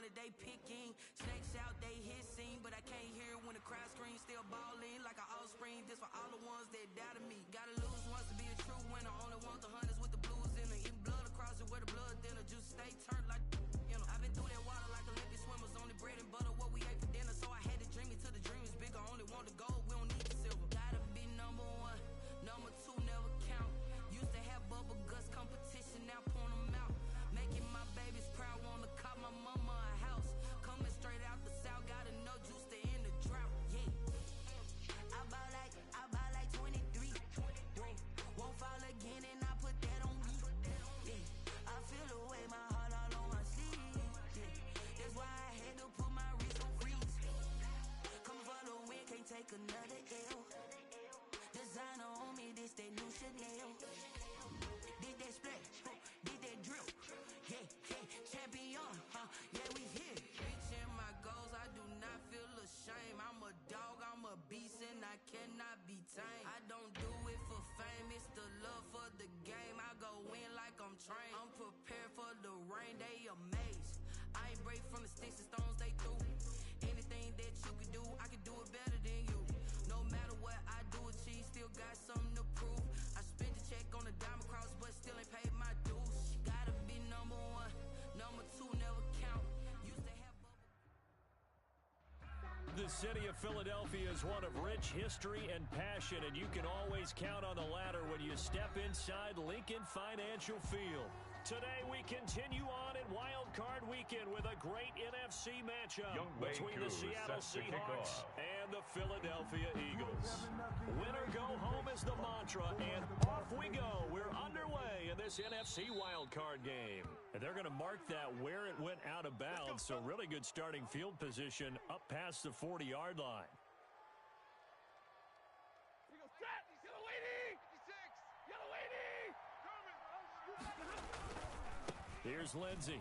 that they picking. Snakes out, they hissing, but I can't hear it when the crowd screams. Still balling like an offspring. This for all the ones that doubted me. Gotta lose once to be a true winner. Only want the hunters with the blues in her. Eating blood across it where the blood dinner. Juice stay turned like, you know. I've been through that water like Olympic swimmers. Only bread and butter, what we ate for dinner. So I had to dream it till the dream is bigger. Only want the gold, we don't need the silver. Gotta be number one, number two never count. Used to have bubble guts competition, now point them out. Making my babies proud, wanna cop my mama a house. Coming straight out the south, gotta know juice to end the drought. Yeah, I bought like 23. Whoa, won't fall again, and I put that on me. Yeah, I feel the way, my heart all on my sleeve. Yeah, that's why I had to put my wrist on freeze. Come for the win, can't take another L. Designer on me, this that new Chanel. Did that splash, did that drip. Yeah, champion, yeah, we here. Reaching my goals, I do not feel ashamed. I'm a dog, I'm a beast, and I cannot be tamed. I don't do it for fame, it's the love for the game. I go in like I'm trained. I'm prepared for the rain, they amazed. I ain't break from the sticks and stones they threw. Anything that you can do, I can do it better than you. No matter what I do, achieve, still got something to prove. I spent the check on the diamond cross, but still ain't paid my dues. Gotta be number one, number two never count. Used to have The city of Philadelphia is one of rich history and passion, and you can always count on the latter when you step inside Lincoln Financial Field. Today we continue on in Wild Card Weekend with a great NFC matchup between the Seattle Seahawks and the Philadelphia Eagles. Winner go home is the mantra, and off we go. We're underway in this NFC Wild Card game. And they're going to mark that where it went out of bounds, so really good starting field position up past the 40-yard line. Yellow lady! 56! Yellow lady! Here's Lindsey.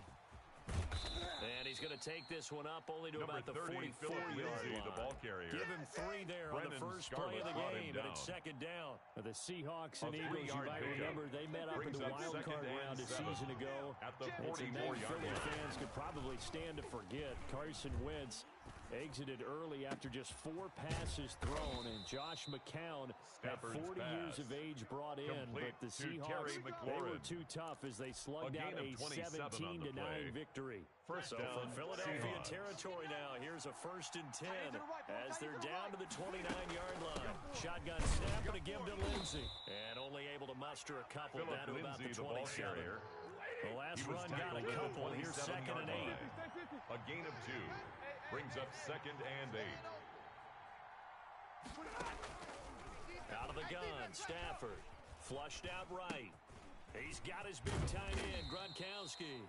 And he's going to take this one up only to about the 44-yard line. The ball carrier. Give him 3 there on the first play of the game, and it's second down. The Seahawks and Eagles, you might remember, they met up in the wild card round a season ago. It's a name Philly fans could probably stand to forget. Carson Wentz exited early after just 4 passes thrown, and Josh McCown at 40 years of age brought in, but the Seahawks, they were too tough as they slugged out a 17-9 victory. So from Philadelphia territory now, here's a 1st and 10 as they're down to the 29-yard line. Shotgun snap and a give to Lindsey, and only able to muster a couple down to about the 27. The last run got a couple. Here's 2nd and 8. A gain of 2 brings up 2nd and 8. Out of the gun, Stafford. Flushed out right. He's got his big tight end, Gronkowski.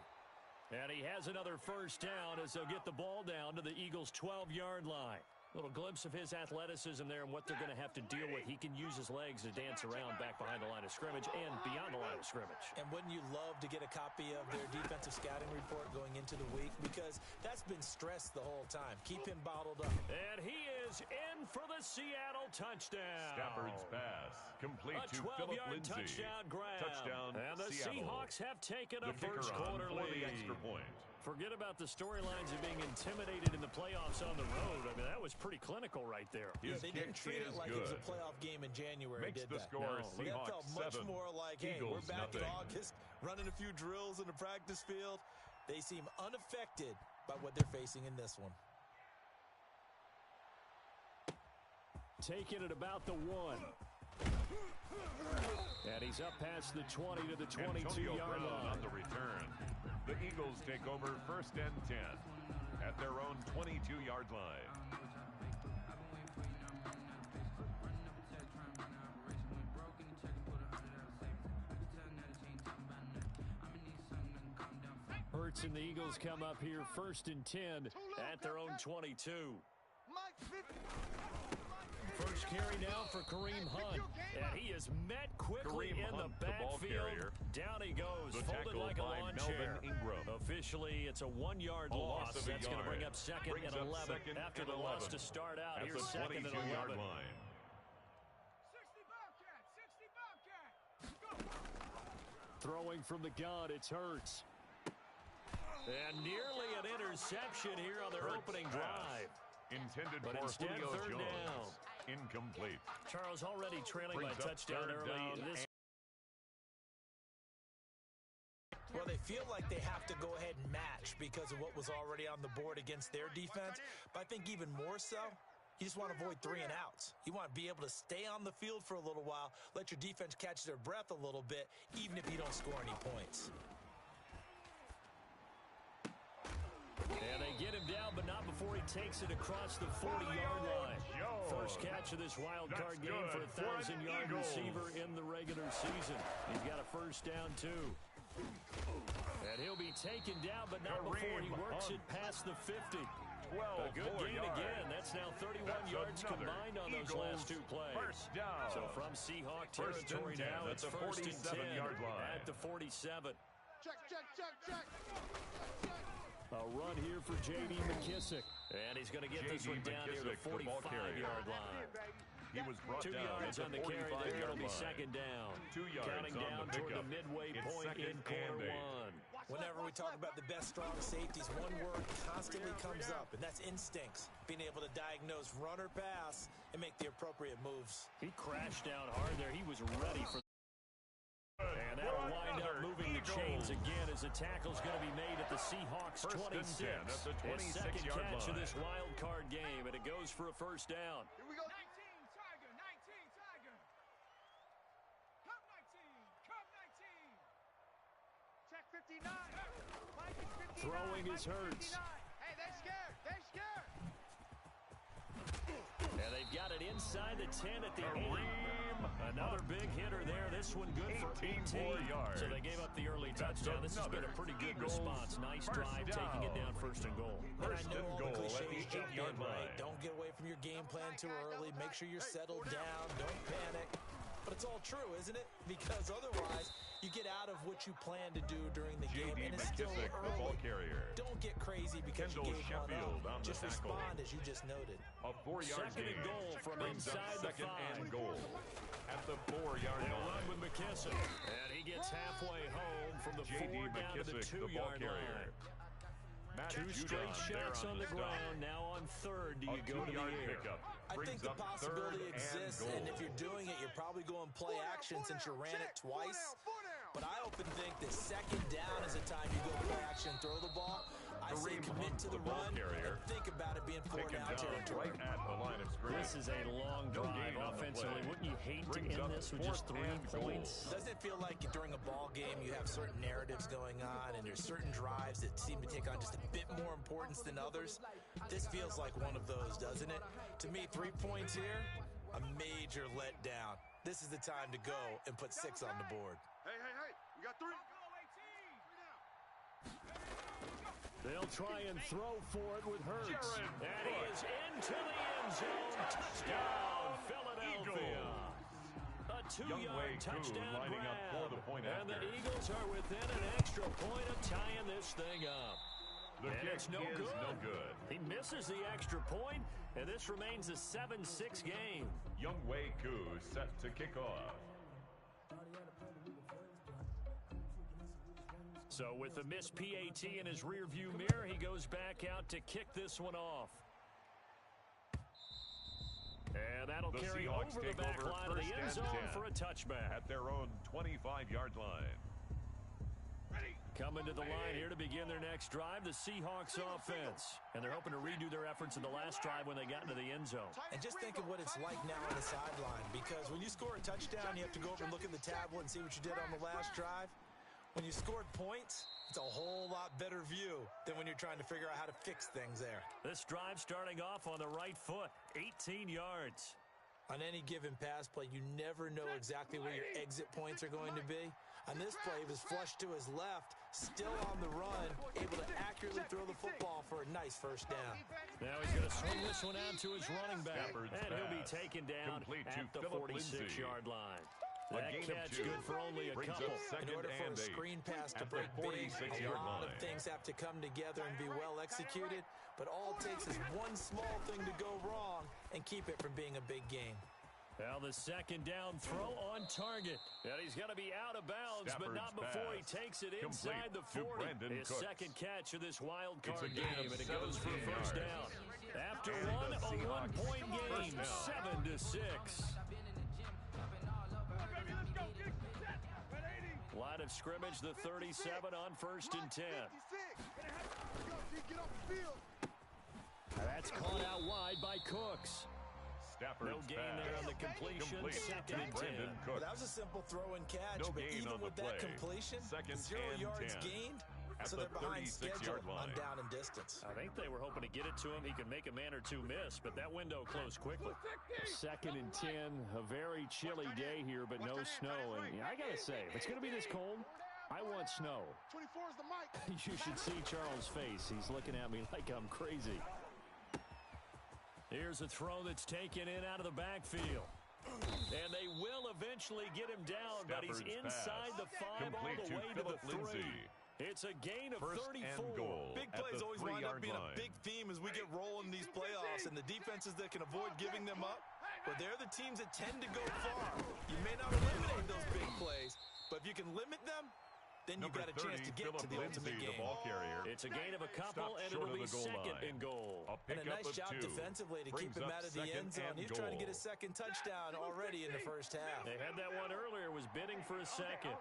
And he has another first down as they'll get the ball down to the Eagles' 12-yard line. Little glimpse of his athleticism there and what they're going to have to deal with. He can use his legs to dance around back behind the line of scrimmage and beyond the line of scrimmage. And wouldn't you love to get a copy of their defensive scouting report going into the week? Because that's been stressed the whole time. Keep him bottled up. And he is in for the Seattle touchdown. Stafford's pass complete to Philip Lindsay. Touchdown grab. Touchdown, and the Seattle. Seahawks have taken a first quarter for lead. the extra point. Forget about the storylines of being intimidated in the playoffs on the road. I mean, that was pretty clinical right there. Yeah, they didn't treat it like it was a playoff game in January. Makes did the that. score No, Seahawks that felt much 7, more like, hey, we're Eagles back nothing. in August, running a few drills in the practice field. They seem unaffected by what they're facing in this one. Taking it about the 1. And he's up past the 20 to the 22-yard line. On the return. The Eagles take over 1st and 10 at their own 22-yard line. Hurts and the Eagles come up here 1st and 10 at their own 22. First carry now for Kareem Hunt, and he is met quickly Kareem in Hunt, the the ball backfield. carrier. Down he goes, The folded tackle like a by lawn Melvin chair. Ingram. Officially, it's a 1-yard loss. Loss of a That's going to bring yard. up 2nd Brings and up 11 second after and the loss 11. to start out. At Here's the 2nd and 22-yard 11. line. 60 Bobcat, 60 Bobcat. Go. Throwing from the gun, it's Hurts. And nearly an interception here on their opening drive. Intended But for instead, Julio third Jones. down. Incomplete. Charles already trailing by Brings up touchdown third early. down This Well, they feel like they have to go ahead and match because of what was already on the board against their defense. But I think even more so, you just want to avoid 3 and outs. You want to be able to stay on the field for a little while, let your defense catch their breath a little bit, even if you don't score any points. And they get him down, but not before he takes it across the 40-yard line. First catch of this wild card game for a 1,000-yard receiver in the regular season. He's got a first down, too. And he'll be taken down, but not before he works it past the 50. A good gain again. That's now 31 yards combined on those last 2 plays. So from Seahawk territory now, it's first and 10 at the 47. Check. A run here for J.D. McKissick. And he's going to get this one down near the 45-yard line. He was brought 2 down yards on the carry. There will be second down. 2 yards counting down on the toward pickup. the midway It's point in quarter 1. Whenever we talk about the best strong safeties, one word constantly comes up, and that's instincts. Being able to diagnose run or pass and make the appropriate moves. He crashed down hard there. He was ready for. And that'll wind up moving the chains again as the tackle's going to be made at the Seahawks 26. His second catch of this wild card game, and it goes for a first down. Here we go. 19 Tiger. Come 19. Check 59. Vikings 59. Throwing is Hurts. Hey, they're scared. And they've got it inside the 10 at the 8. Another big hitter there. This one good for 18 yards. So they gave up the early touchdown. This has been a pretty good response. Nice drive, taking it down first and goal. First and goal at the 8-yard line. Don't get away from your game plan too early. Make sure you're settled down. Don't panic. But it's all true, isn't it? Because otherwise, you get out of what you plan to do during the game, and it's still early. Don't get crazy because you gave one up. Just respond as you just noted. A 4-yard Second and goal from inside the 5. And goal at the 4-yard line. Run with McKissick. And he gets halfway home from the 4 down to the 2-yard line. 2 straight shots on the ground. Now on third, do you go to the air? I think the possibility exists, and if you're doing it, you're probably going play action since you ran it twice. But I often think that second down is the time you go play action and throw the ball. I say commit to the run and think about it being 4 down territory. Right at the line of scrimmage. This is a long drive offensively. Wouldn't you hate to end this with just 3 points? Doesn't it feel like during a ball game you have certain narratives going on and there's certain drives that seem to take on just a bit more importance than others? This feels like one of those, doesn't it? To me, 3 points here, a major letdown. This is the time to go and put 6 on the board. Hey, we got 3. They'll try and throw for it with Hurts. And he is into the end zone. Touchdown, Philadelphia. A 2-yard touchdown grab. And the Eagles are within an extra point of tying this thing up. The and kick it's no is good. no good. He misses the extra point, and this remains a 7-6 game. Younghoe Koo set to kick off. So with the missed PAT in his rearview mirror, he goes back out to kick this one off. And that'll carry Seahawks over the back line of the end zone for a touchback. At their own 25-yard line. Coming to the line here to begin their next drive, the Seahawks offense. And they're hoping to redo their efforts in the last drive when they got into the end zone. And just think of what it's like now on the sideline, because when you score a touchdown, you have to go over and look at the tablet and see what you did on the last drive. When you scored points, it's a whole lot better view than when you're trying to figure out how to fix things there. This drive starting off on the right foot, 18 yards. On any given pass play, you never know exactly where your exit points are going to be. On this play, he was flushed to his left, still on the run, able to accurately throw the football for a nice first down. Now he's going to swing this one out to his running back, and he'll be taken down at the 46-yard line. That catch good for only a couple. In order for a screen pass to break big, a lot of things have to come together and be well executed, but all it takes is one small thing to go wrong and keep it from being a big game. Now the second down throw on target. And he's going to be out of bounds, but not before he takes it inside the 40. His second catch of this wild card game, and it goes for a first down. After a one-point game, 7-6. Line of scrimmage, the 37 on 1st and 10. That's caught out wide by Cooks. No gain there on the completion. Second and 10. Well, that was a simple throw and catch, but even with that completion, 0 yards gained. So they're behind schedule on down and distance. I think they were hoping to get it to him. He could make a man or two miss, but that window closed quickly. 2nd and 10, a very chilly day here, but no snow. And I got to say, if it's going to be this cold, I want snow. 24 is the mic. You should see Charles' face. He's looking at me like I'm crazy. Here's a throw that's taken in out of the backfield. And they will eventually get him down, but he's inside the 5 all the way to the 3. It's a gain of 34. Big plays always wind up being a big theme as we get rolling these playoffs, and the defenses that can avoid giving them up, but they're the teams that tend to go far. You may not eliminate those big plays, but if you can limit them, then you got a chance to get to the ultimate game. It's a gain of a couple, and it'll be 2nd and goal. And a nice job defensively to keep him out of the end zone. He's trying to get his second touchdown already in the first half. They had that one earlier, was bidding for a second.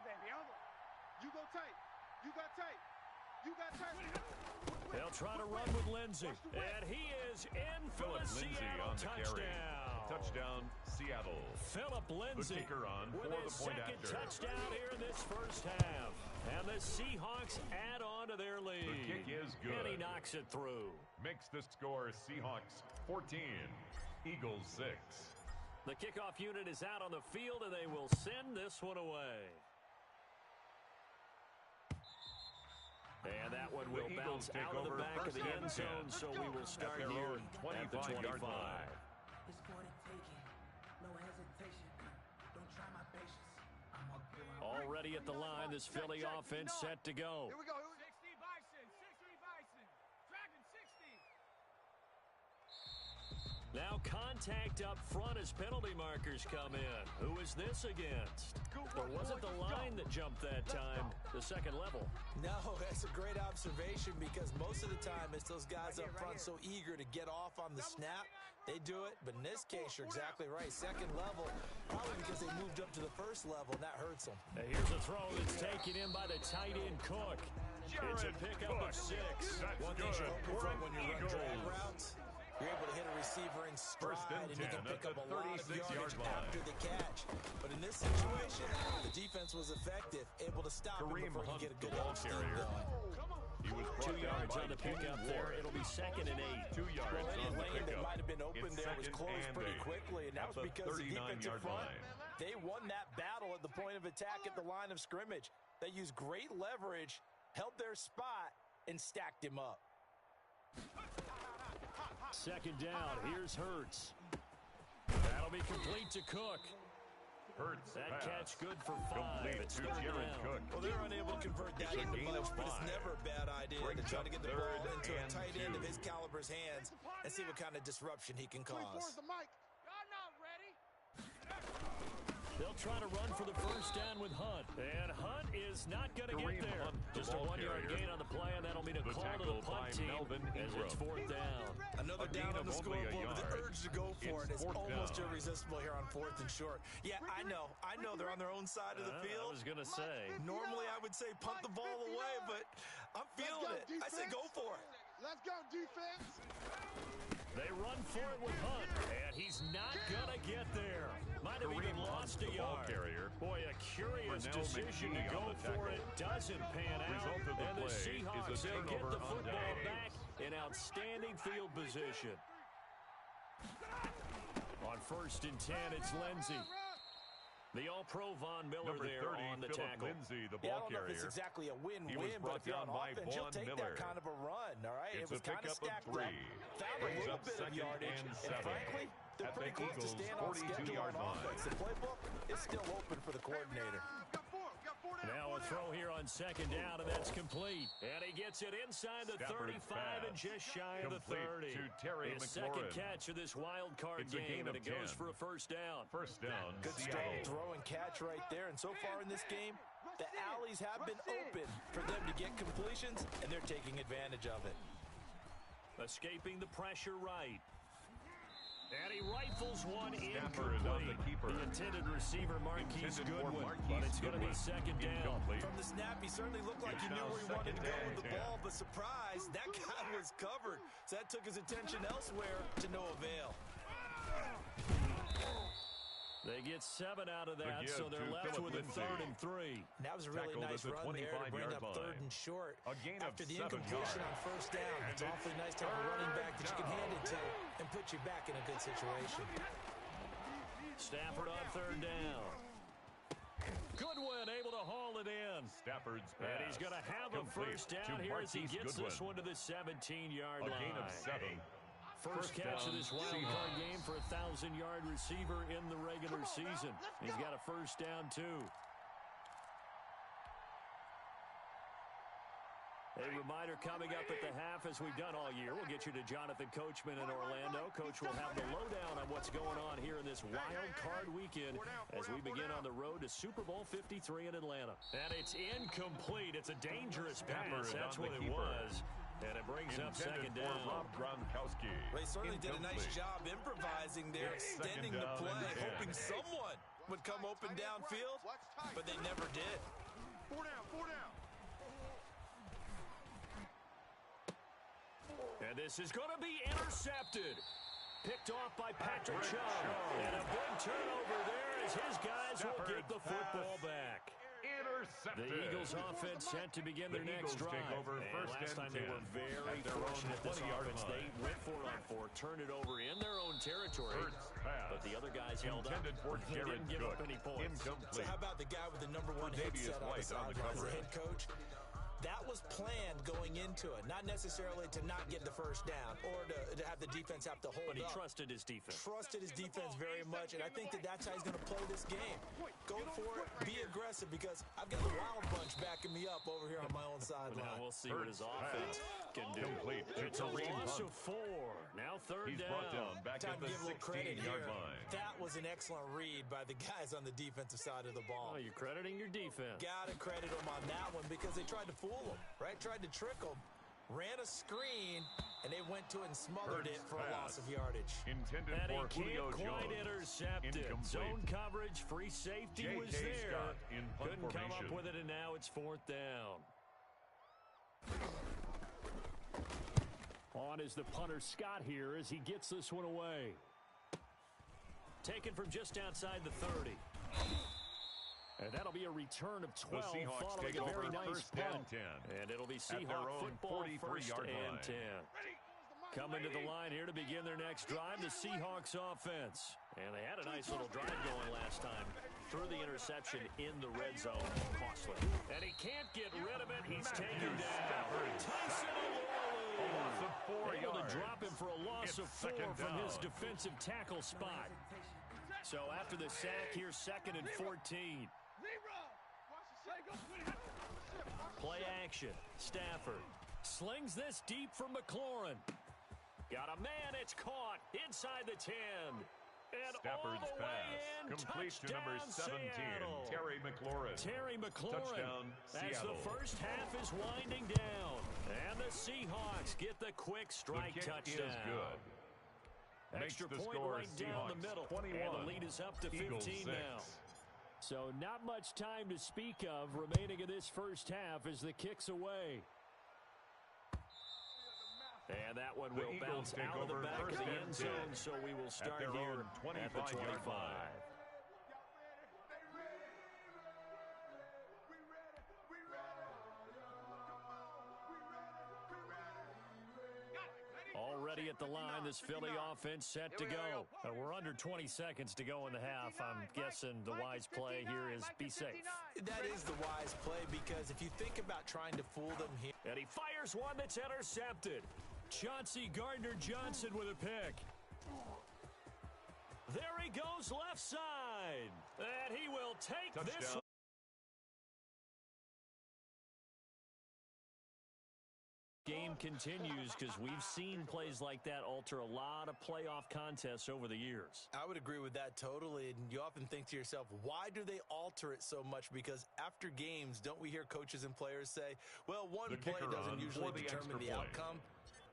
You go tight. You got tight. You got tight. They'll try to run with Lindsey. And he is in for a Seattle touchdown. Touchdown, Seattle. Philip Lindsey with his second touchdown here in this first half. And the Seahawks add on to their lead. The kick is good. And he knocks it through. Makes the score Seahawks 14, Eagles 6. The kickoff unit is out on the field, and they will send this one away. And that one will bounce out of the back of the end zone, so we will start here at the 25. It's for the taking. No hesitation. Don't try my patience. Already at the line, this Philly offense set to go. Here we go. 60 Bison. 60 Bison. Dragon 60. Now contact up front as penalty markers come in. Who is this against? Or was it the line that jumped that time, the second level? No, that's a great observation because most of the time it's those guys up front so eager to get off on the snap. They do it, but in this case, you're exactly right. Second level, probably because they moved up to the first level, and that hurts them. Now here's a throw that's taken in by the tight end Cook. It's a pickup of 6. One thing you're hoping for when you run drag routes, you're able to hit a receiver in stride, and you can pick up a lot of yardage after the catch. But in this situation, the defense was effective, able to stop him before he could get a good ball carrier. He was 2 yards on the pickup there. It'll be 2nd and 8. 2 yards Well, any on the lane that pickup. might have been open It's there was 2nd closed and pretty 8 quickly, and that at was the because the defensive 39-yard front, line. they won that battle at the point of attack at the line of scrimmage. They used great leverage, held their spot, and stacked him up. 2nd down. Here's Hurts. That'll be complete to Cook. Hurts That pass. catch good for 5. Complete It's to 3rd Jared down. Cook. Well, they're unable to convert that into gain much, of but it's 5. never a bad idea to Brings try up to get the 3rd ball into a and tight end 2. of his caliber's hands and see what kind of disruption he can 24 cause. is the mic. Y'all not ready. They'll try to run for the first down with Hunt. And Hunt is not going to get there. Hunt, the Just a ball 1-yard carrier. gain on the play, and that'll mean a The call to tackle the punt by team Melvin as Ingram. it's 4th down. Another A down gain on the of only a scoreboard, but the yard. urge to go for It's it is 4th almost down. irresistible here on 4th and short. Yeah, I know they're on their own side of the I field. was going to say. Normally I would say punt the ball away, but I'm feeling it. I say go for it. Let's go, defense. They run for it with Hunt, and he's not going to get there. Might have even lost a yard. Carrier. Boy, a curious Brunel decision to McGee go on the for tackle. it. Doesn't pan out. Result of the And the play is a Seahawks, they get turnover the on football downs. back in outstanding field position. On 1st and 10, it's Lindsey. The All-Pro Von Miller Number there 30, on the Philip tackle. Lindsey, the Yeah, I ball don't know if carrier. it's exactly a He was win-win, but brought if you're on down by offense, you'll Von take Miller. that kind of a run, all right? It's It was a kind of pickup of stacked 3. up. Found a Brings little up bit of 2nd yardage, and and 7. frankly, they're At the pretty close to Eagles' staying on schedule 42-yard on line. offense. The playbook is still open for the coordinator. Got 4. Got 4. Now a throw here on second down, and that's complete. And he gets it inside the 35 and just shy of the 30. His second catch of this wild card game, and it goes for a first down. First down, good strong throw and catch right there. And so far in this game, the alleys have been open for them to get completions, and they're taking advantage of it. Escaping the pressure right. And he rifles one incomplete. The intended receiver, Marquise Goodwin, but it's going to be second down. From the snap, he certainly looked like he knew where he wanted to go with the ball, but surprise, that guy was covered. So that took his attention elsewhere to no avail. They get 7 out of that, so they're left with a 3rd and 3. That was a really nice run there to bring up 3rd and short. After the incompletion on first down, it's awfully nice to have a running back that you can hand it to and put you back in a good situation. Stafford on 3rd down. Goodwin able to haul it in. Stafford's pass. And he's going to have a first down here as he gets this one to the 17-yard line. A gain of 7. First catch of this wild card game for a 1,000-yard receiver in the regular season. He's got a first down, too. A reminder coming up at the half, as we've done all year. We'll get you to Jonathan Coachman in Orlando. Coach will have the lowdown on what's going on here in this wild card weekend as we begin on the road to Super Bowl 53 in Atlanta. And it's incomplete. It's a dangerous pass. That's what it was. And it brings up second down. Rob Gronkowski. They certainly did a nice job improvising there, extending the play, hoping someone would come open downfield, but they never did. 4 down. And this is going to be intercepted. Picked off by Patrick Chung. And a big turnover there as his guys will get the football back. Intercepted. The Eagles offense set to begin their next drive. Last time they were very fortunate this offense. They went 4 on 4, turned it over in their own territory. But the other guys held up. They didn't give up any points. So how about the guy with the #1 headset on the sideline as the head coach? That was planned going into it, not necessarily to not get the first down or to have the defense have to hold up. But he trusted his defense. Trusted his defense very much, and I think that's how he's going to play this game. Go for it, be aggressive, because I've got the Wild Bunch backing me up over here on my own sideline. Now we'll see what his offense can do. It's a loss of 4. Now 3rd down. Brought down back Time at to the give a little credit 16-yard here. line. That was an excellent read by the guys on the defensive side of the ball. Oh, you're crediting your defense. Got to credit them on that one because they tried to fool them, right? Tried to trick them, ran a screen, and they went to it and smothered it for a loss of yardage. Intended and for he Julio can't quite Jones. intercept it. Zone coverage, free safety was there. Couldn't come up with it, and now it's 4th down. On is the punter Scott here as he gets this one away. Taken from just outside the 30. And that'll be a return of 12 following a very nice punt. And it'll be Seahawk football, 1st and 10. Coming to the line here to begin their next drive, the Seahawks offense. And they had a nice little drive going last time. Through the interception in the red zone. Costly. And he can't get rid of it. He's taken down. Tyson able to drop him for a loss of 4 from his defensive tackle spot. So after the sack, here's 2nd and 14. Play action. Stafford slings this deep from McLaurin. Got a man, it's caught inside the 10. And Stafford's all the way in, complete to number 17, Seattle. Terry McLaurin. Touchdown, as Seattle. the first half is winding down. And the Seahawks get the quick strike touchdown. Is good. Extra Makes the point score right down the middle. 21. And the lead is up to 15 Eagles 6. now. So not much time to speak of remaining in this first half as the kick's away. And that one will bounce out of the back of the end zone, so we will start here at the 25. Already at the line, this Philly offense set to go. We're under 20 seconds to go in the half. I'm guessing the wise play here is be safe. That is the wise play because if you think about trying to fool them here. And he fires one that's intercepted. Chauncey Gardner-Johnson with a pick. There he goes left side. And he will take this one. trend continues because we've seen plays like that alter a lot of playoff contests over the years. I would agree with that totally, and you often think to yourself, why do they alter it so much? Because after games, don't we hear coaches and players say, well, one play doesn't usually determine the outcome?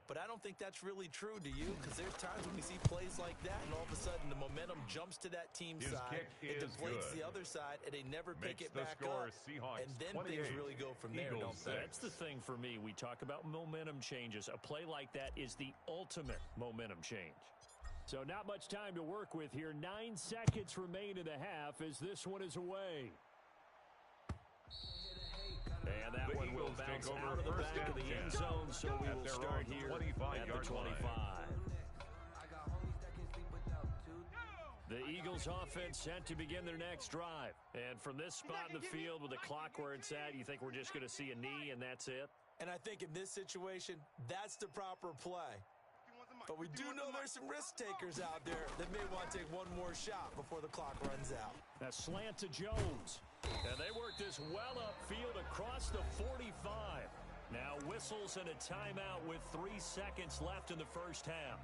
But I don't think that's really true, do you? Because there's times when we see plays like that, and all of a sudden the momentum jumps to that team's side, it deflates the other side, and they never pick it back up. And then things really go from there, don't they? That's the thing for me. We talk about momentum changes. A play like that is the ultimate momentum change. So not much time to work with here. 9 seconds remain in the half as this one is away. And that one will bounce out of the back of the end zone, so we will start here at the 25. The Eagles offense set to begin their next drive. And from this spot in the field with the clock where it's at, you think we're just going to see a knee and that's it? And I think in this situation, that's the proper play. But we do know there's some risk takers out there that may want to take one more shot before the clock runs out. A slant to Jones. And they work this well upfield across the 45. Now whistles and a timeout with 3 seconds left in the first half.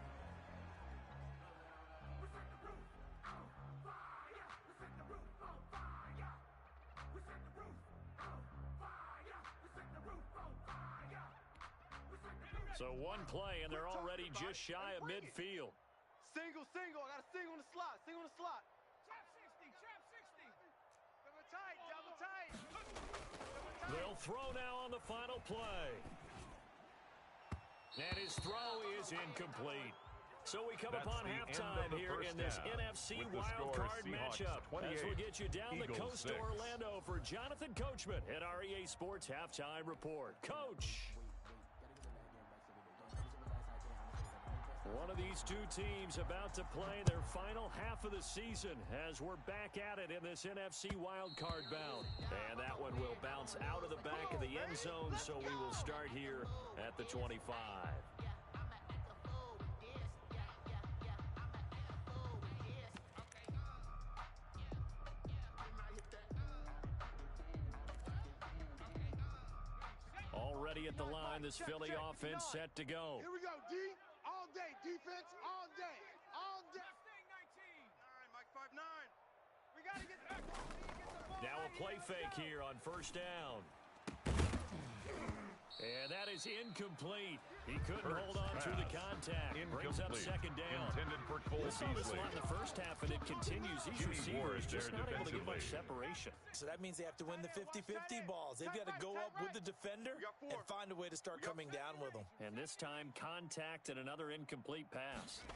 So one play, and they're already just shy of midfield. Single. I got a single on the slot. Trap 60. Double tight. They'll throw now on the final play. And his throw is incomplete. So we come upon halftime here in this NFC wildcard matchup. As we'll get you down the coast to Orlando for Jonathan Coachman at our EA Sports Halftime Report. Coach. One of these two teams about to play their final half of the season as we're back at it in this NFC wildcard bout. And that one will bounce out of the back of the end zone, so we will start here at the 25. Already at the line, this Philly offense set to go. Here we go, D. All day, defense, all day. All day. All right, Mike 5'9". We got to get back. Now a play fake here on first down. And that is incomplete. He couldn't hold on to the contact. Brings up second down. Intended for Cole We saw this lot in the first half, and it continues. These receivers just not able to get much separation. So that means they have to win the 50-50 balls. They've got to go up with the defender and find a way to start coming down with them. And this time, contact and another incomplete pass.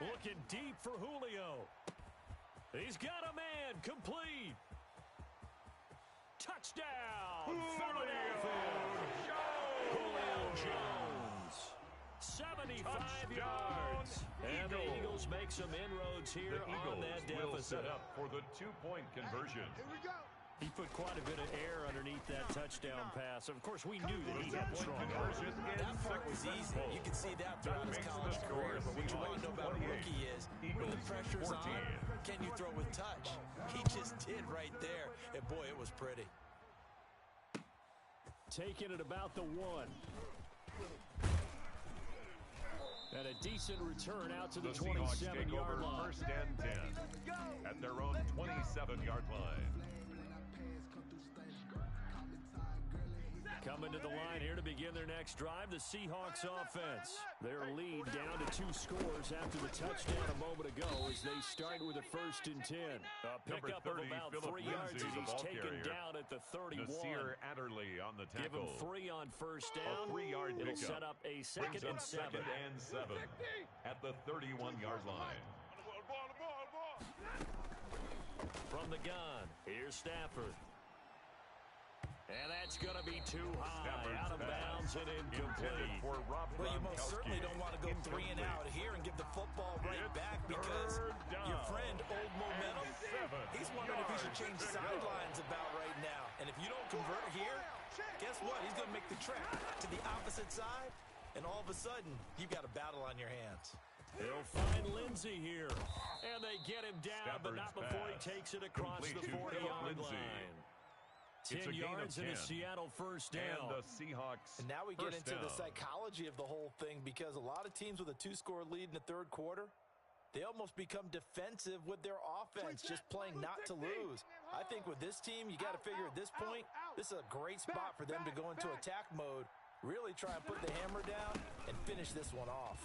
Looking deep for Julio. He's got a man. Complete. Touchdown. Julio Jones. 75 yards. And the Eagles make some inroads here on that deficit. Set up for the two-point conversion. Here we go. He put quite a bit of air underneath that touchdown pass. Of course, we knew that he had strong arm. That part was easy. You can see that throughout his college career. But what you want to know about a rookie is, when the pressure's on, can you throw with touch? He just did right there. And, boy, it was pretty. Taking it about the 1. And a decent return out to the 27-yard line. First and 10 at their own 27-yard line. Coming to the line here to begin their next drive, the Seahawks offense. Their lead down to 2 scores after the touchdown a moment ago as they start with a 1st and 10. A pickup of about 3 yards as he's taken down at the 31. Nasir Adderley on the tackle. Give him 3 on first down. A 3-yard It'll pickup. set up a 2nd and 7. 2nd and 7 at the 31-yard line. From the gun, here's Stafford. And that's going to be too high, out of bounds and incomplete. Well, you most certainly don't want to go 3 and out here and give the football right back because your friend, Old Momentum, he's wondering if he should change sidelines about right now. And if you don't convert here, guess what? He's going to make the trek to the opposite side, and all of a sudden, you've got a battle on your hands. They'll find Lindsey here, and they get him down, but not before he takes it across the 40-yard line. 10 yards and a Seattle first down. And the Seahawks. And now we get into the down. psychology of the whole thing, because a lot of teams with a 2-score lead in the third quarter, they almost become defensive with their offense, just playing not to lose. I think with this team, you got to figure at this point, this is a great spot for them to go into attack mode, really try and put the hammer down and finish this one off.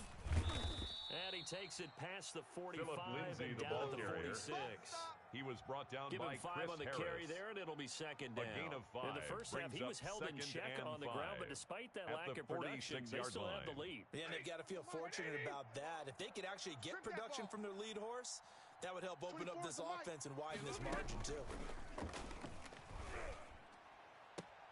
And he takes it past the 45 Lindsay, and the down ball to the carrier. 46. He was brought down Give by him 5 on the Chris carry Harris. there, and it'll be second down. A gain of 5 In the first half, he was held in check on the ground, but despite that lack of production, they still have the lead. Yeah, and they've got to feel fortunate about that. If they could actually get production from their lead horse, that would help open up this offense and widen this margin, too.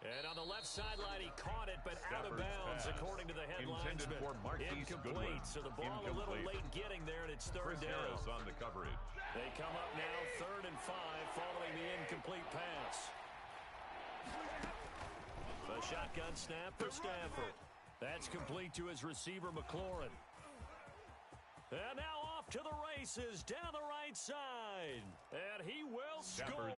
And on the left sideline, he caught it, but out of bounds, according to the headlines. Incomplete, so the ball a little late getting there, and it's third Chris down. Harris on the coverage. They come up now, 3rd and 5, following the incomplete pass. The shotgun snap for Stafford. That's complete to his receiver, McLaurin. And now off to the races, down the right side. And he will score.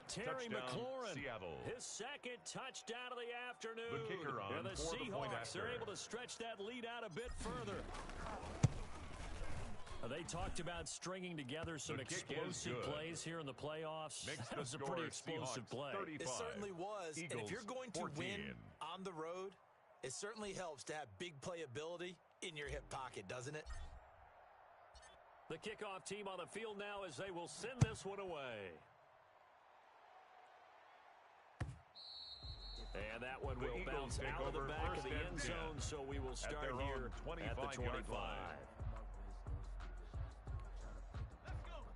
Terry McLaurin, Seattle. his second touchdown of the afternoon. The kicker on and the for the point Seahawks after. are able to stretch that lead out a bit further. They talked about stringing together some explosive plays here in the playoffs. That was a pretty explosive play. It certainly was. Eagles, and if you're going to 14. win on the road, it certainly helps to have big playability in your hip pocket, doesn't it? The kickoff team on the field now as they will send this one away. And that one will bounce out of the back of the end zone, so we will start here at the 25.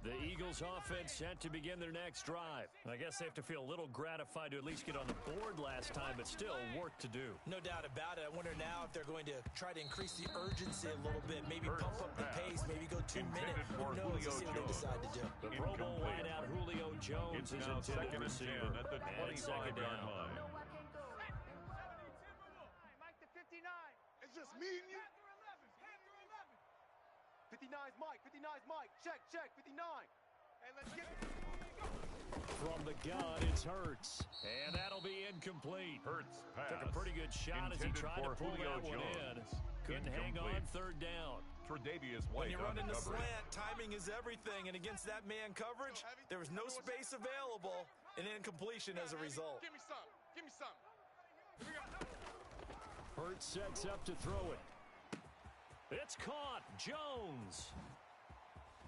The Eagles offense set to begin their next drive. I guess they have to feel a little gratified to at least get on the board last time, but still work to do. No doubt about it. I wonder now if they're going to try to increase the urgency a little bit, maybe pump up the pace, maybe go 2 minutes. Who knows? Let's see what they decide to do. The Pro Bowl wideout Julio Jones is intended receiver at the 25-yard line. Mike to 59. It's just me and you. 59's Mike. 59's Mike. Check. 59. Hey, let's get it. From the gun, it's Hurts. And that'll be incomplete. Hurts pass. Took a pretty good shot as he tried to pull that one in. Couldn't hang on 3rd down. Tre'Davious When White you run on the into coverage. slant, timing is everything. And against that man coverage, there was no space available, and incompletion as a result. Give me some. Give me some. Here we go. Hurts sets up to throw it. It's caught. Jones.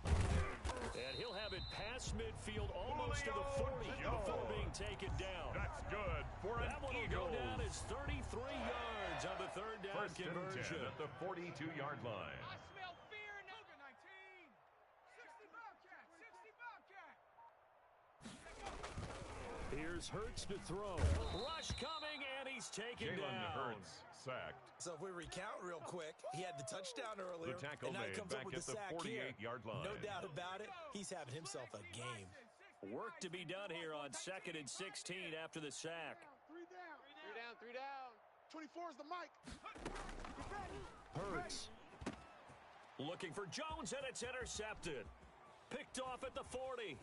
And he'll have it past midfield, almost to the 40 before being taken down. That's good for an That one will go down as 33 yards on the 3rd down First and 10 conversion. at the 42-yard line. I smell fear in Noga 19. 60 Bobcat. 60 Bobcat. Here's Hurts to throw. Rush coming, and he's taken Jalen down. Hurts sacked. So if we recount real quick, he had the touchdown earlier, The tackle and now he made comes up back with at the the sack here. 48-yard line. No doubt about it, he's having himself a game. Work to be done here on 2nd and 16 after the sack. 3 down. 3 down. 24 is the mic. Hurts. Looking for Jones, and it's intercepted. Picked off at the 40.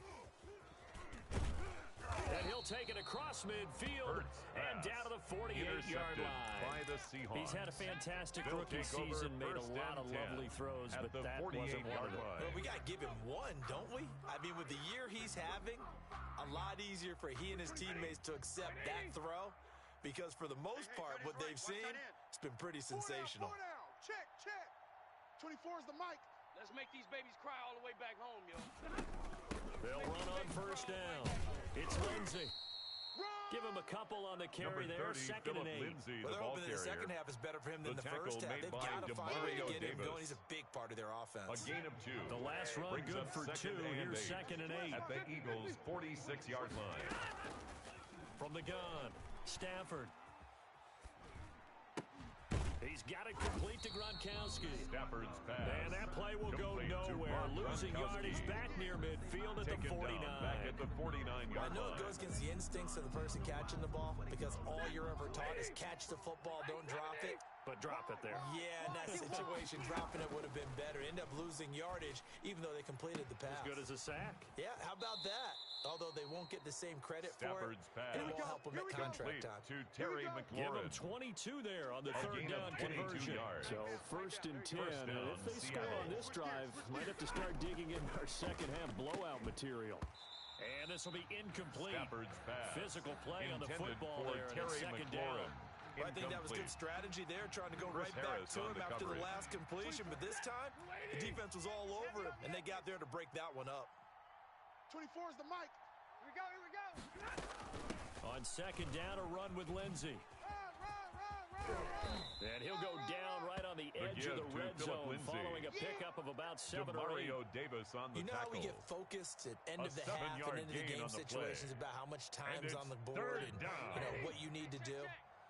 And he'll take it across midfield and down to the 48-yard line. By the Seahawks. He's had a fantastic They'll rookie take over season, made a 1st lot of and 10 lovely throws, at but the that wasn't one 48-yard of them. line. Well, we got to give him one, don't we? I mean, with the year he's having, a lot easier for he and his teammates to accept that throw, because for the most part, what they've seen, it's been pretty sensational. 4 down. Check. 24 is the mic. Let's make these babies cry all the way back home, yo. They'll run on 1st down. It's Lindsay. Give him a couple on the carry there. 2nd and 8. Lindsay, Well, the they're ball hoping that the carrier. second half is better for him than the tackle first half. made They've by got to find a way to get him Davis. going. He's a big part of their A offense. gain of 2. The last run Brings good up for 2. 2nd and Here's 8 2nd and 8. at the Eagles' 46-yard line. From the gun, Stafford. He's got it complete to Gronkowski. Stafford's pass. And that play will go complete to nowhere. Gronkowski. Losing yardage back near midfield at the Taken 49. down back at the 49-yard I know line. it goes against the instincts of the person catching the ball, because all you're ever taught is catch the football, don't drop it. but drop it there. Yeah, in that situation, dropping it would have been better. End up losing yardage, even though they completed the pass. As good as a sack. Yeah, how about that? Although they won't get the same credit for it, and it won't help them at contract time. To Terry McLaurin. Give them 22 there on the third down conversion. So first and 10, and if they score on this drive, might have to start digging in our second half blowout material. And this will be incomplete. Physical play on the football there, and it's second down. Well, I think that was good strategy there, trying to go right back to him after the last completion. But this time, the defense was all over him, and they got there to break that one up. 24 is the mic. Here we go, here we go. On second down, a run with Lindsey. And he'll go down right on the edge of the red zone following a pickup of about 7 or 8. Davis on the you know how we get focused at end of the half and end of the game situations about how much time's on the board and what you need to do?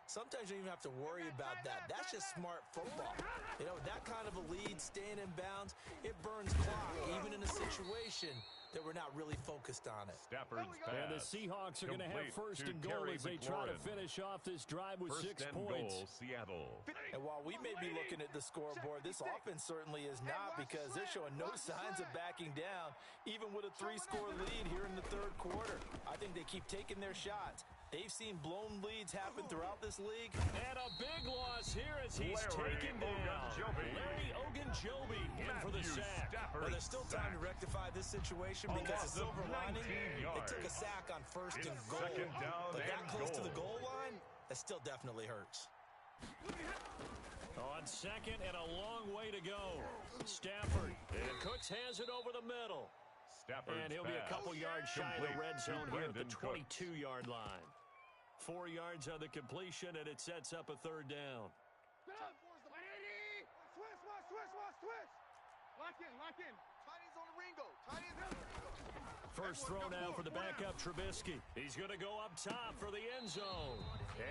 Sometimes you don't even have to worry about that. That's just smart football. That kind of a lead, staying in bounds, it burns clock, even in a situation that we're not really focused on it. And the Seahawks are going to have first and goal as they try to finish off this drive with 6 points. Seattle. And while we may be looking at the scoreboard, this offense certainly is not, because they're showing no signs of backing down, even with a 3-score lead here in the third quarter. I think they keep taking their shots. They've seen blown leads happen throughout this league. And a big loss here as he's taken down. Larry Ogunjobi in for the sack. Well, there's still time to rectify this situation, because the silver lining, they took a sack on first and goal. But that close to the goal line, that still definitely hurts. On second and a long way to go. Stafford. And Cooks has it over the middle. And he'll be a couple yards shy of the red zone here at the 22-yard line. 4 yards on the completion, and it sets up a third down. Lock in. Tight ends on the Ringo. First throw now for the backup, Trubisky. He's going to go up top for the end zone.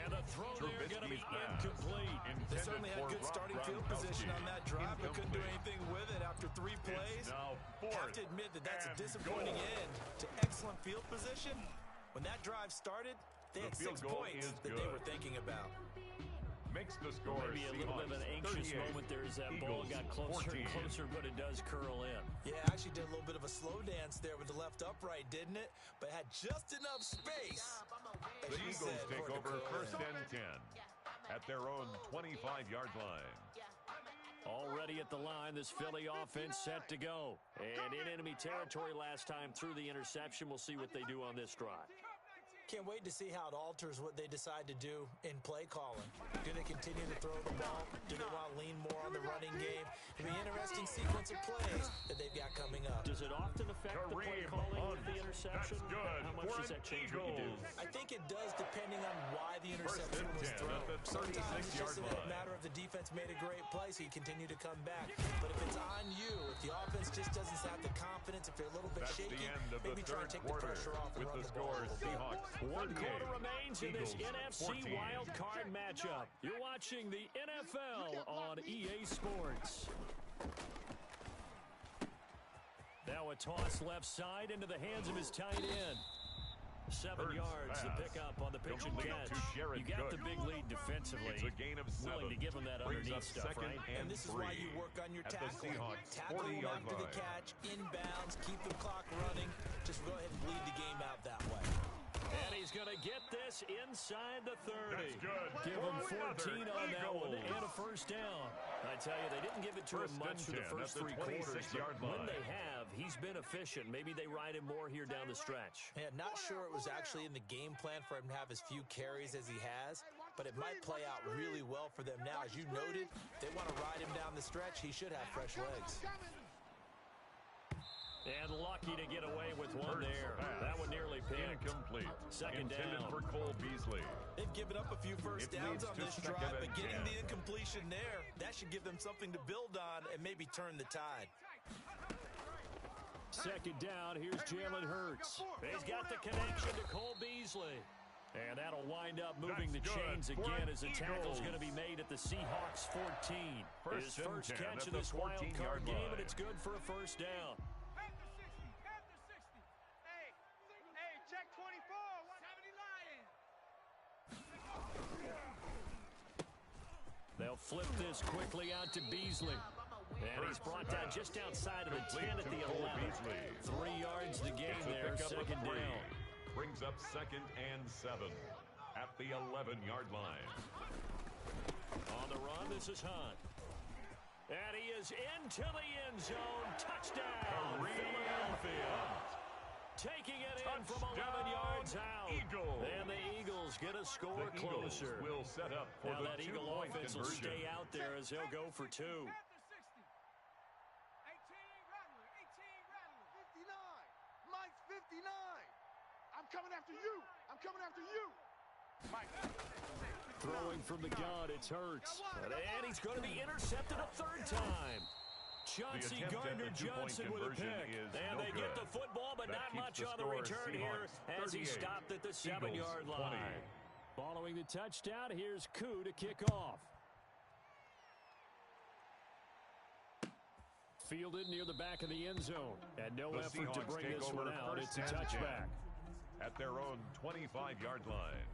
And a throw there going to be incomplete. They certainly had good starting field position on that drive, but couldn't do anything with it after 3 plays. Have to admit that that's a disappointing end to excellent field position. When that drive started, they had 6 points that they were thinking about. Makes the score. Maybe a little bit of an anxious moment there as that ball got closer and closer, but it does curl in. Yeah, actually did a little bit of a slow dance there with the left upright, didn't it? But had just enough space. The Eagles take over first and 10 at their own 25-yard line. Already at the line, this Philly offense set to go. And in enemy territory last time through the interception. We'll see what they do on this drive. Can't wait to see how it alters what they decide to do in play calling. Do they continue to throw the ball? Do they want to lean more on the running game? It'll be an interesting sequence of plays that they've got coming up. Does it often affect the play calling with the interception? How much does that change what you do? I think it does, depending on why the interception was thrown. Sometimes it's just a matter of the defense made a great play, so you continue to come back. But if it's on you, if the offense just doesn't have the confidence, if they're a little bit shaky, maybe try and take the pressure off and run the ball a little bit. 1 quarter remains in this NFC WILDCARD matchup. You're watching the NFL on EA Sports. Now a toss left side into the hands of his tight end. 7 yards, the pickup on the pitch and catch. You got the big lead defensively. It's a gain of 7. Willing to give him that underneath stuff, right? And this is why you work on your tackling. Tackle him after the catch, inbounds, keep the clock running. Just go ahead and bleed the game out that way. And he's going to get this inside the 30. Give him 14 on that one and a first down. I tell you, they didn't give it to him much for the first 3 quarters, but when they have, he's been efficient. Maybe they ride him more here down the stretch. Yeah, not sure it was actually in the game plan for him to have as few carries as he has, but it might play out really well for them now. As you noted, they want to ride him down the stretch. He should have fresh legs. And lucky to get away with one there. That one nearly picked. Incomplete. Second down. For Cole Beasley. They've given up a few first downs on this drive, but getting the incompletion there, that should give them something to build on and maybe turn the tide. Second down, here's Jalen Hurts. He's got the connection to Cole Beasley. And that'll wind up moving the chains again as the tackle's going to be made at the Seahawks 14. His first catch of this WILDCARD game, and it's good for a first down. Check 24, 170 Lions. They'll flip this quickly out to Beasley. And he's brought down just outside of the 10 at the 11. 3 yards the gain there, second down. Brings up 2nd and 7 at the 11-yard line. On the run, this is Hunt. And he is into the end zone. Touchdown, Philadelphia. Taking it in from 11 yards out. Eagles. And the Eagles get a score the closer. Eagles will set up for now the that Eagle offense will stay out there as they'll go for 2. 18 Rattler, 18 Rattler. 59. Mike's 59. I'm coming after you. I'm coming after you. Mike. Throwing from the gun, it's Hurts. And he's going to be intercepted a 3rd time. Chauncey Gardner-Johnson with a pick. And they get the football, but not much on the return here as he stopped at the 7-yard line. Following the touchdown, here's Koo to kick off. Fielded near the back of the end zone. And no effort to bring this one out. It's a touchback. At their own 25-yard line.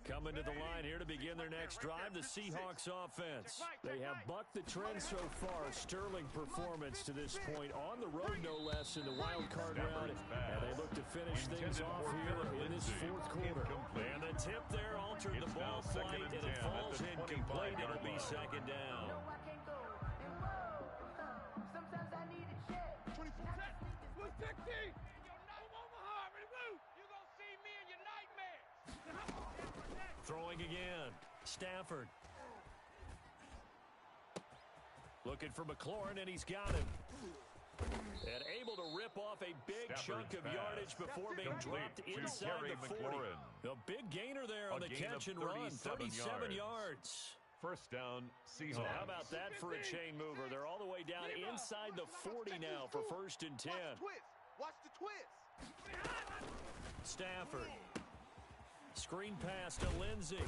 Coming to the line here to begin their next drive, the Seahawks offense. They have bucked the trend so far. Sterling performance to this point on the road, no less, in the wild card round. And they look to finish things off here in this 4th quarter. And the tip there altered the ball flight, and it falls incomplete. It'll be 2nd down. Throwing again. Stafford. Looking for McLaurin, and he's got him. And able to rip off a big chunk of yardage before being dropped inside the 40. A big gainer there on the catch and run. 37 yards. First down, Seahawks. So how about that for a chain mover? They're all the way down inside the 40 now for 1st and 10. Watch the twist. Stafford. Screen pass to Lindsey.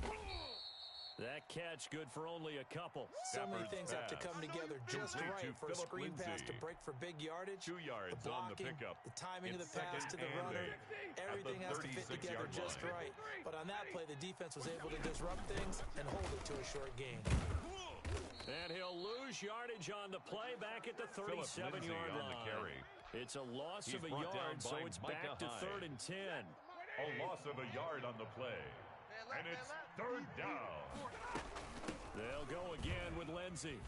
That catch good for only a couple. So many things have to come together just right for a screen pass to break for big yardage. 2 yards the blocking, on the pickup. The timing of the pass to the runner. Everything has to fit together just right. But on that play, the defense was able to disrupt things and hold it to a short gain. And he'll lose yardage on the play back at the 37-yard line. It's a loss of a yard, so it's back to 3rd and 10. A loss of a yard on the play. And it's 3rd down. They'll go again with Lindsey.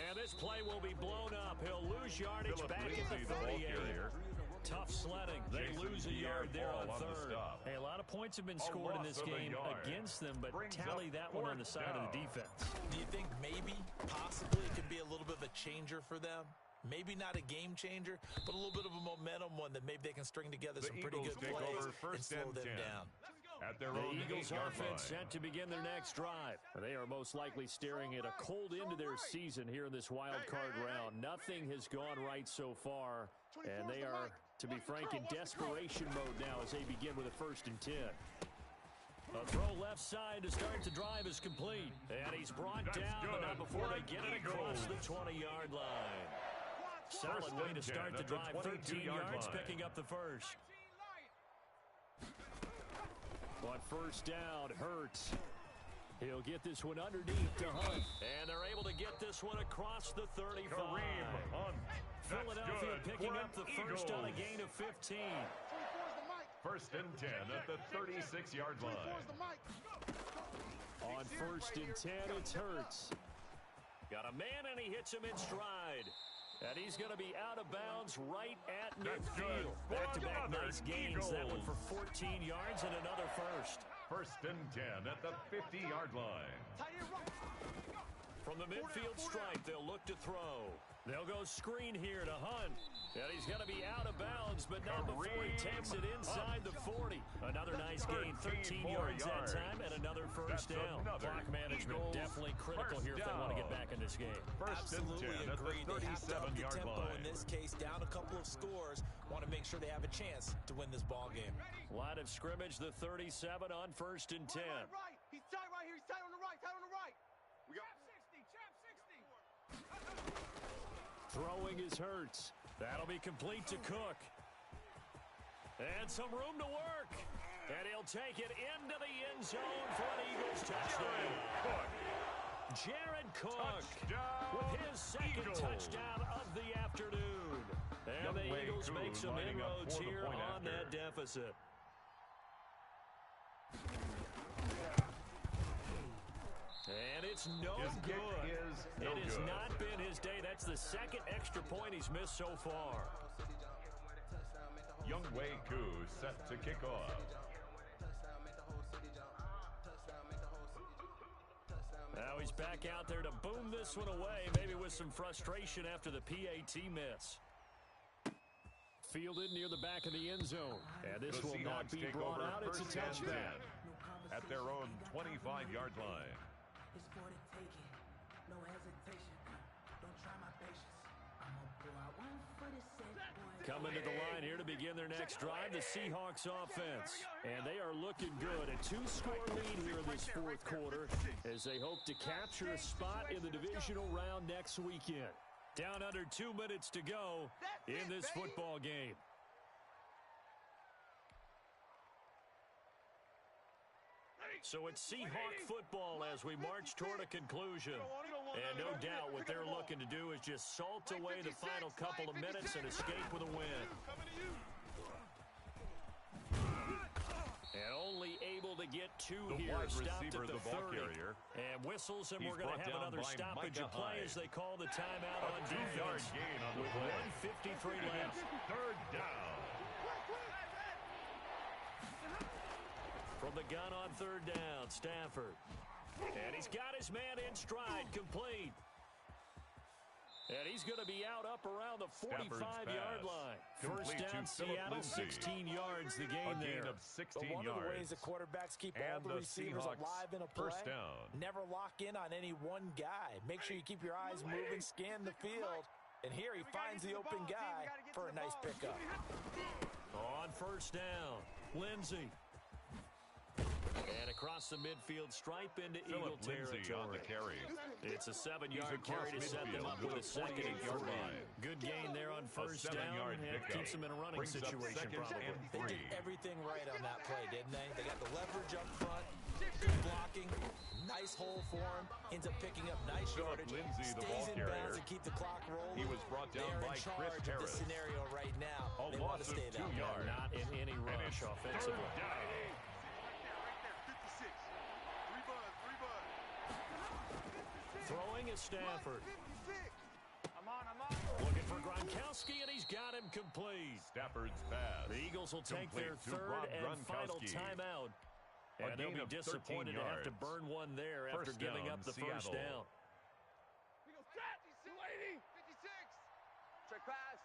And this play will be blown up. He'll lose yardage back at the 38. Tough sledding. They lose a yard there on 3rd. Hey, a lot of points have been scored in this game against them, but tally that one on the side of the defense. Do you think maybe, possibly, it could be a little bit of a changer for them? Maybe not a game changer, but a little bit of a momentum one that maybe they can string together some pretty good plays and slow them down. At their the Eagles offense set to begin their next drive. They are most likely staring at a cold end to their season here in this wild card round. Nothing has gone right so far, and they are, to be frank, in desperation mode now as they begin with a 1st and 10. A throw left side to start the drive is complete. And he's brought down, but not before they get it across the 20-yard line. Solid way to start the drive. 13 yards, picking up the first. On 1st down, Hurts. He'll get this one underneath to Hunt. And they're able to get this one across the 35. Philadelphia picking up the first on a gain of 15. 1st and 10 at the 36-yard line. On 1st and 10, it's Hurts. Got a man, and he hits him in stride. And he's going to be out of bounds right at midfield. Back-to-back nice gains. That one for 14 yards and another first. 1st and 10 at the 50-yard line. From the midfield stripe, they'll look to throw. They'll go screen here to Hunt. And he's going to be out of bounds, but not before he takes it inside the 40. Another nice gain, 13 yards that time, and another first down. Clock management definitely critical here if they want to get back in this game. Absolutely agree. They have to up the tempo in this case, down a couple of scores. Want to make sure they have a chance to win this ball game. Line of scrimmage, the 37 on 1st and 10. He's tight right here. He's tight on the right. Tight on the right. We got Throwing is Hurts. That'll be complete to Cook. And some room to work. And he'll take it into the end zone for an Eagles touchdown. Jared Cook with his second touchdown of the afternoon. And the Eagles make some inroads here on that deficit. And it's no good. It has not been his day. That's the second extra point he's missed so far. Younghoe Koo set to kick off. Now he's back out there to boom this one away, maybe with some frustration after the PAT miss. Fielded near the back of the end zone. And this will not be brought out. It's a touchdown. At their own 25-yard line. It's for the taking, no hesitation. Don't try my patience. I'm gonna pull out one for the set. Coming to the line here to begin their next drive, the Seahawks offense. And they are looking good. A 2-score lead here in this fourth quarter as they hope to capture a spot in the divisional round next weekend. Down under 2 minutes to go in this football game. So it's Seahawk football as we march toward a conclusion. And no doubt what they're looking to do is just salt away the final couple of minutes and escape with a win. And only able to get two here, stopped at the 30. And whistles, and we're going to have another stoppage of play as they call the timeout on defense. With 1:53 left. Third down. From the gun on third down, Stafford. And he's got his man in stride, complete. And he's going to be out up around the 45-yard line. First down, Seattle, 16 yards the game there. Of 16 one yards. of the ways the quarterbacks keep all the receivers alive in a play. First down. Never lock in on any one guy. Make sure you keep your eyes moving, scan the field. And here he finds the open guy for a nice pickup. On first down, Lindsey. And across the midfield stripe into Eagle territory. On the carry. It's a 7-yard carry to set them up with a second and 3. Good gain there on first down. And keeps them in a running situation probably. They did everything right on that play, didn't they? They got the leverage up front, good blocking, nice hole for him, ends up picking up nice yardage, stays in bounds and keep the clock rolling. He was brought down by Chris Harris. This scenario right now, they want to stay that way. Not in any rush offensively. Throwing is Stafford. I'm on. Looking for Gronkowski, and he's got him complete. Stafford's pass. The Eagles will take their third and final timeout. And they'll be disappointed to have to burn one there after giving up the first down. 56. Check pass.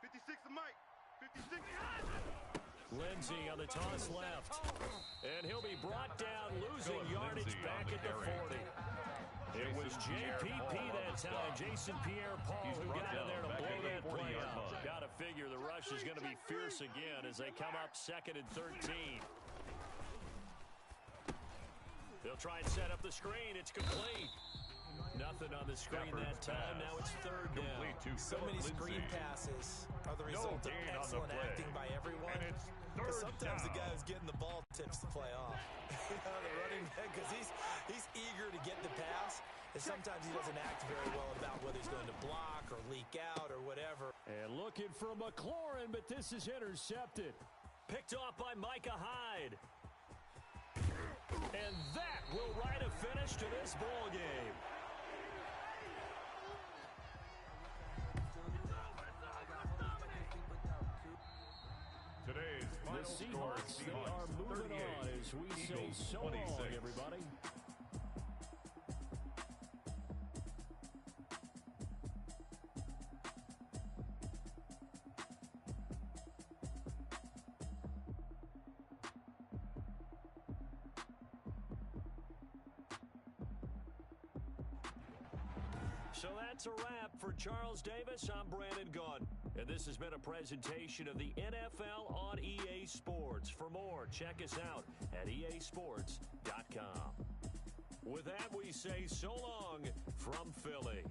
56 to Mike. 56. Lindsey on the toss left. And he'll be brought down, losing yardage back at the 40. It was JPP that time, Jason Pierre-Paul, who got in there to blow that play out. Got to figure the rush is going to be fierce again as they come up 2nd and 13. They'll try and set up the screen. It's complete. Nothing on the screen that time. Now it's third down. So many screen passes are the result of excellent acting by everyone. But sometimes the guy who's getting the ball tips the play off. The running back, because he's eager to get the pass, and sometimes he doesn't act very well about whether he's going to block or leak out or whatever. And looking for McLaurin, but this is intercepted. Picked off by Micah Hyde. And that will write a finish to this ball game. Today's final the Seahawks, they are moving on as we say so long, everybody. So that's a wrap for Charles Davis. I'm Brandon Gunn. And this has been a presentation of the NFL on EA Sports. For more, check us out at easports.com. With that, we say so long from Philly.